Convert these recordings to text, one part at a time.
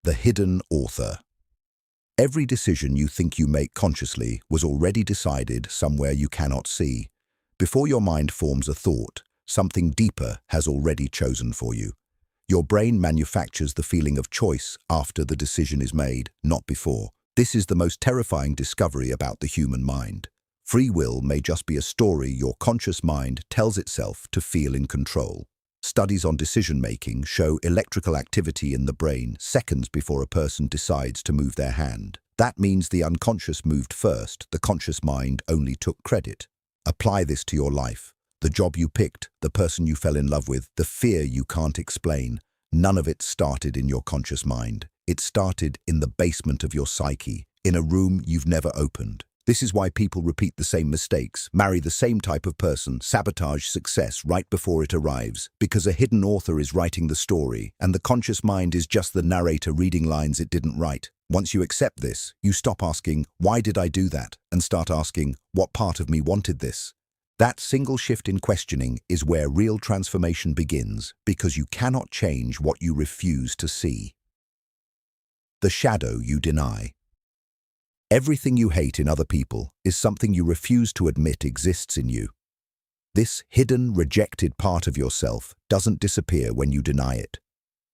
The hidden author. Every decision you think you make consciously was already decided somewhere you cannot see. Before your mind forms a thought, something deeper has already chosen for you. Your brain manufactures the feeling of choice after the decision is made, not before. This is the most terrifying discovery about the human mind. Free will may just be a story your conscious mind tells itself to feel in control. Studies on decision-making show electrical activity in the brain seconds before a person decides to move their hand. That means the unconscious moved first, the conscious mind only took credit. Apply this to your life. The job you picked, the person you fell in love with, the fear you can't explain. None of it started in your conscious mind. It started in the basement of your psyche, in a room you've never opened. This is why people repeat the same mistakes, marry the same type of person, sabotage success right before it arrives, because a hidden author is writing the story, and the conscious mind is just the narrator reading lines it didn't write. Once you accept this, you stop asking, "Why did I do that?" and start asking, "What part of me wanted this?" That single shift in questioning is where real transformation begins, because you cannot change what you refuse to see. The shadow you deny. Everything you hate in other people is something you refuse to admit exists in you. This hidden, rejected part of yourself doesn't disappear when you deny it.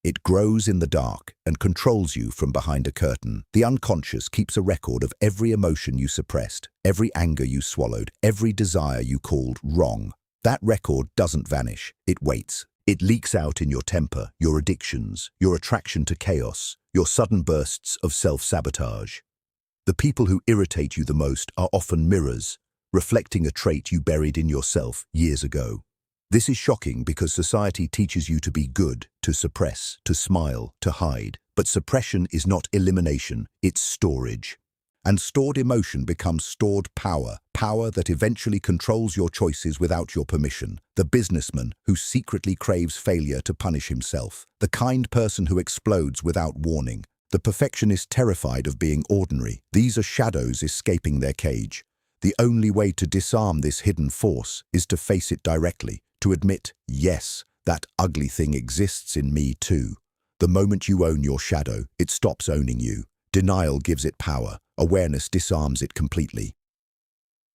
It grows in the dark and controls you from behind a curtain. The unconscious keeps a record of every emotion you suppressed, every anger you swallowed, every desire you called wrong. That record doesn't vanish. It waits. It leaks out in your temper, your addictions, your attraction to chaos, your sudden bursts of self-sabotage. The people who irritate you the most are often mirrors, reflecting a trait you buried in yourself years ago. This is shocking because society teaches you to be good, to suppress, to smile, to hide. But suppression is not elimination, it's storage. And stored emotion becomes stored power, power that eventually controls your choices without your permission. The businessman who secretly craves failure to punish himself. The kind person who explodes without warning. The perfectionist terrified of being ordinary. These are shadows escaping their cage. The only way to disarm this hidden force is to face it directly, to admit, yes, that ugly thing exists in me too. The moment you own your shadow, it stops owning you. Denial gives it power. Awareness disarms it completely.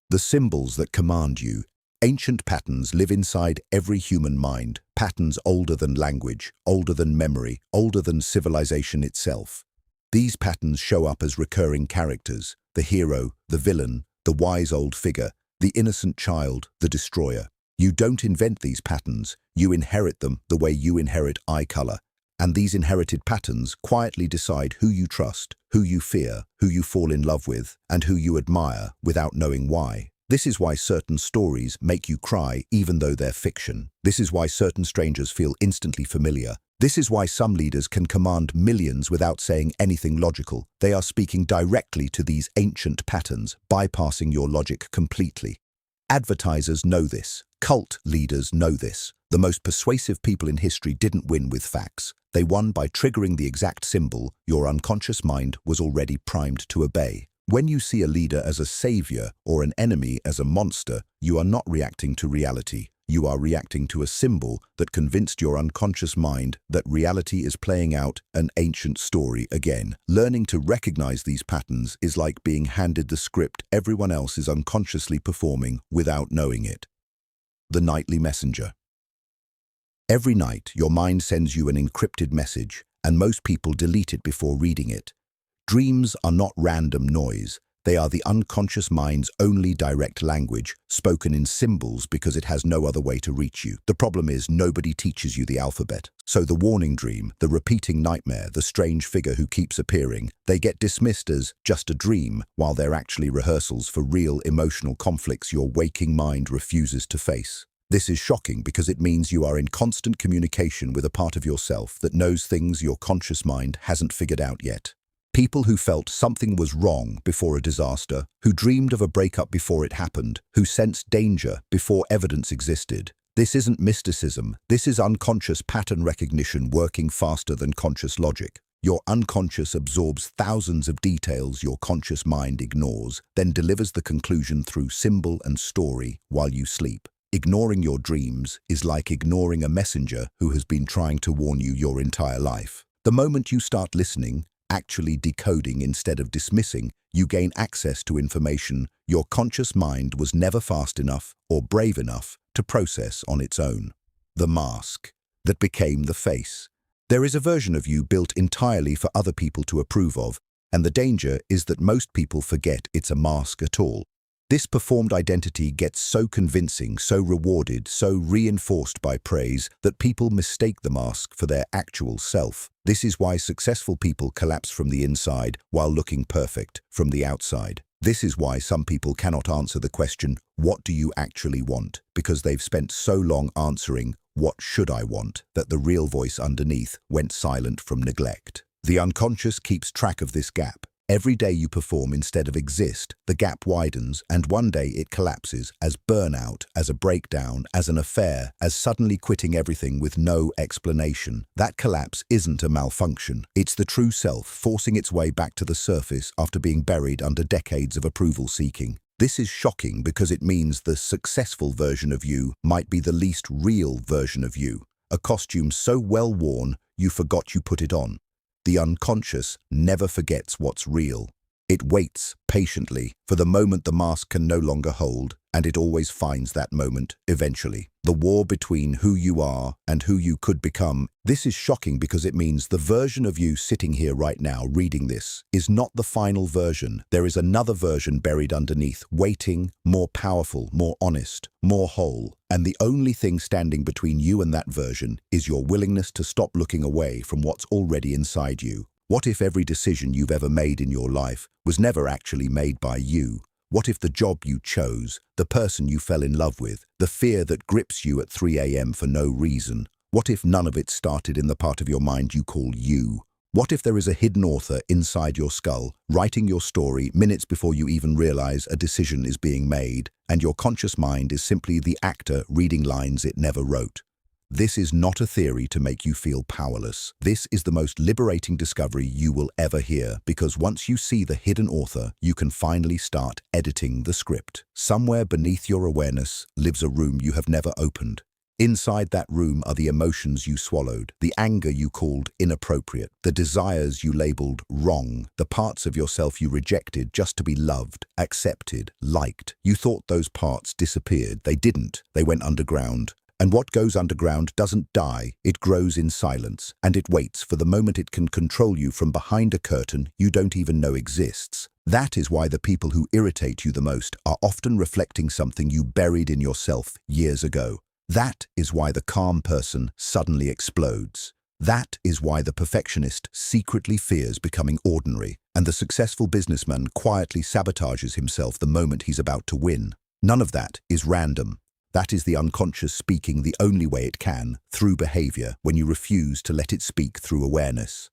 The symbols that command you. Ancient patterns live inside every human mind, patterns older than language, older than memory, older than civilization itself. These patterns show up as recurring characters, the hero, the villain, the wise old figure, the innocent child, the destroyer. You don't invent these patterns, you inherit them the way you inherit eye color. And these inherited patterns quietly decide who you trust, who you fear, who you fall in love with, and who you admire without knowing why. This is why certain stories make you cry even though they're fiction. This is why certain strangers feel instantly familiar. This is why some leaders can command millions without saying anything logical. They are speaking directly to these ancient patterns, bypassing your logic completely. Advertisers know this. Cult leaders know this. The most persuasive people in history didn't win with facts. They won by triggering the exact symbol your unconscious mind was already primed to obey. When you see a leader as a savior or an enemy as a monster, you are not reacting to reality. You are reacting to a symbol that convinced your unconscious mind that reality is playing out an ancient story again. Learning to recognize these patterns is like being handed the script everyone else is unconsciously performing without knowing it. The nightly messenger. Every night, your mind sends you an encrypted message, and most people delete it before reading it. Dreams are not random noise. They are the unconscious mind's only direct language, spoken in symbols because it has no other way to reach you. The problem is nobody teaches you the alphabet. So the warning dream, the repeating nightmare, the strange figure who keeps appearing, they get dismissed as just a dream, while they're actually rehearsals for real emotional conflicts your waking mind refuses to face. This is shocking because it means you are in constant communication with a part of yourself that knows things your conscious mind hasn't figured out yet. People who felt something was wrong before a disaster, who dreamed of a breakup before it happened, who sensed danger before evidence existed. This isn't mysticism, this is unconscious pattern recognition working faster than conscious logic. Your unconscious absorbs thousands of details your conscious mind ignores, then delivers the conclusion through symbol and story while you sleep. Ignoring your dreams is like ignoring a messenger who has been trying to warn you your entire life. The moment you start listening, actually decoding instead of dismissing, you gain access to information your conscious mind was never fast enough or brave enough to process on its own. The mask that became the face. There is a version of you built entirely for other people to approve of, and the danger is that most people forget it's a mask at all. This performed identity gets so convincing, so rewarded, so reinforced by praise that people mistake the mask for their actual self. This is why successful people collapse from the inside while looking perfect from the outside. This is why some people cannot answer the question, "What do you actually want?" because they've spent so long answering, "What should I want?" that the real voice underneath went silent from neglect. The unconscious keeps track of this gap. Every day you perform instead of exist, the gap widens, and one day it collapses as burnout, as a breakdown, as an affair, as suddenly quitting everything with no explanation. That collapse isn't a malfunction. It's the true self forcing its way back to the surface after being buried under decades of approval seeking. This is shocking because it means the successful version of you might be the least real version of you, a costume so well worn you forgot you put it on. The unconscious never forgets what's real. It waits patiently for the moment the mask can no longer hold, and it always finds that moment eventually. The war between who you are and who you could become. This is shocking because it means the version of you sitting here right now reading this is not the final version. There is another version buried underneath, waiting, more powerful, more honest, more whole. And the only thing standing between you and that version is your willingness to stop looking away from what's already inside you. What if every decision you've ever made in your life was never actually made by you? What if the job you chose, the person you fell in love with, the fear that grips you at 3 a.m. for no reason? What if none of it started in the part of your mind you call you? What if there is a hidden author inside your skull, writing your story minutes before you even realize a decision is being made, and your conscious mind is simply the actor reading lines it never wrote? This is not a theory to make you feel powerless. This is the most liberating discovery you will ever hear, because once you see the hidden author, you can finally start editing the script. Somewhere beneath your awareness lives a room you have never opened. Inside that room are the emotions you swallowed, the anger you called inappropriate, the desires you labeled wrong, the parts of yourself you rejected just to be loved, accepted, liked. You thought those parts disappeared. They didn't. They went underground. And what goes underground doesn't die, it grows in silence, and it waits for the moment it can control you from behind a curtain you don't even know exists. That is why the people who irritate you the most are often reflecting something you buried in yourself years ago. That is why the calm person suddenly explodes. That is why the perfectionist secretly fears becoming ordinary, and the successful businessman quietly sabotages himself the moment he's about to win. None of that is random. That is the unconscious speaking the only way it can, through behavior, when you refuse to let it speak through awareness.